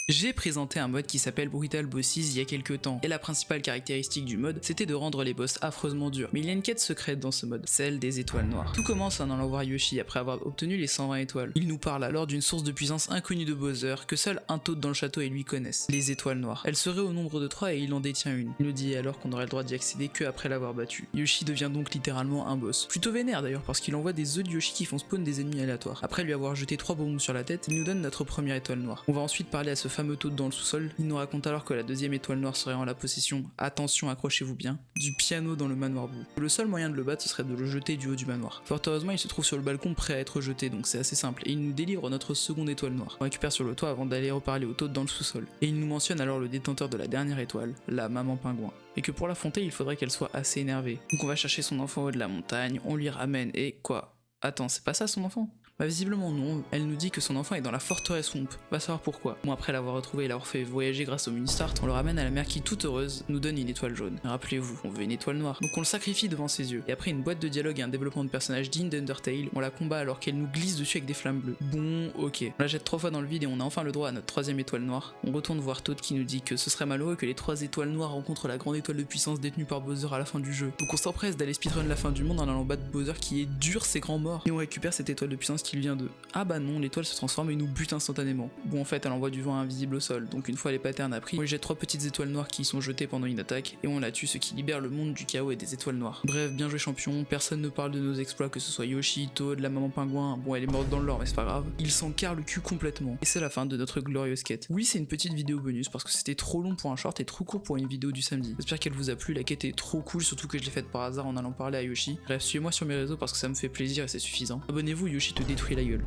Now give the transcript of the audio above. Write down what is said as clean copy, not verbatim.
J'ai présenté un mode qui s'appelle Brutal Bosses il y a quelques temps, et la principale caractéristique du mode, c'était de rendre les boss affreusement durs. Mais il y a une quête secrète dans ce mode, celle des étoiles noires. Tout commence en allant voir Yoshi après avoir obtenu les 120 étoiles. Il nous parle alors d'une source de puissance inconnue de Bowser, que seul un Toad dans le château et lui connaissent, les étoiles noires. Elles seraient au nombre de 3 et il en détient une. Il nous dit alors qu'on aurait le droit d'y accéder que après l'avoir battu. Yoshi devient donc littéralement un boss. Plutôt vénère d'ailleurs parce qu'il envoie des œufs de Yoshi qui font spawn des ennemis aléatoires. Après lui avoir jeté 3 bonbons sur la tête, il nous donne notre première étoile noire. On va ensuite parler à ce fameux Toad dans le sous-sol. Il nous raconte alors que la deuxième étoile noire serait en la possession, attention accrochez-vous bien, du piano dans le manoir bleu. Le seul moyen de le battre ce serait de le jeter du haut du manoir. Fort heureusement il se trouve sur le balcon prêt à être jeté donc c'est assez simple et il nous délivre notre seconde étoile noire. On récupère sur le toit avant d'aller reparler au Toad dans le sous-sol. Et il nous mentionne alors le détenteur de la dernière étoile, la maman pingouin. Et que pour l'affronter il faudrait qu'elle soit assez énervée. Donc on va chercher son enfant au haut de la montagne, on lui ramène et quoi? Attends, c'est pas ça son enfant? Bah visiblement non, elle nous dit que son enfant est dans la forteresse Swamp, va savoir pourquoi. Bon après l'avoir retrouvé et l'avoir fait voyager grâce au mini-start, on le ramène à la mer qui toute heureuse nous donne une étoile jaune. Rappelez-vous, on veut une étoile noire, donc on le sacrifie devant ses yeux. Et après une boîte de dialogue et un développement de personnage digne d'Undertale, on la combat alors qu'elle nous glisse dessus avec des flammes bleues. Bon ok, on la jette 3 fois dans le vide et on a enfin le droit à notre troisième étoile noire. On retourne voir Toad qui nous dit que ce serait malheureux que les 3 étoiles noires rencontrent la grande étoile de puissance détenue par Bowser à la fin du jeu. Donc on s'empresse d'aller speedrun la fin du monde en allant battre Bowser qui est dur ses grands morts. Et on récupère cette étoile de puissance qui vient de... Ah bah non, l'étoile se transforme et nous bute instantanément. Bon en fait elle envoie du vent invisible au sol, donc une fois les patterns appris, on lui jette 3 petites étoiles noires qui y sont jetées pendant une attaque, et on la tue, ce qui libère le monde du chaos et des étoiles noires. Bref, bien joué champion, personne ne parle de nos exploits, que ce soit Yoshi, Toad, la maman pingouin, bon elle est morte dans le lore mais c'est pas grave. Il s'en carre le cul complètement. Et c'est la fin de notre glorieuse quête. Oui c'est une petite vidéo bonus parce que c'était trop long pour un short et trop court pour une vidéo du samedi. J'espère qu'elle vous a plu, la quête est trop cool, surtout que je l'ai faite par hasard en allant parler à Yoshi. Bref, suivez-moi sur mes réseaux parce que ça me fait plaisir et c'est suffisant. Abonnez-vous, Yoshi te détruit la gueule.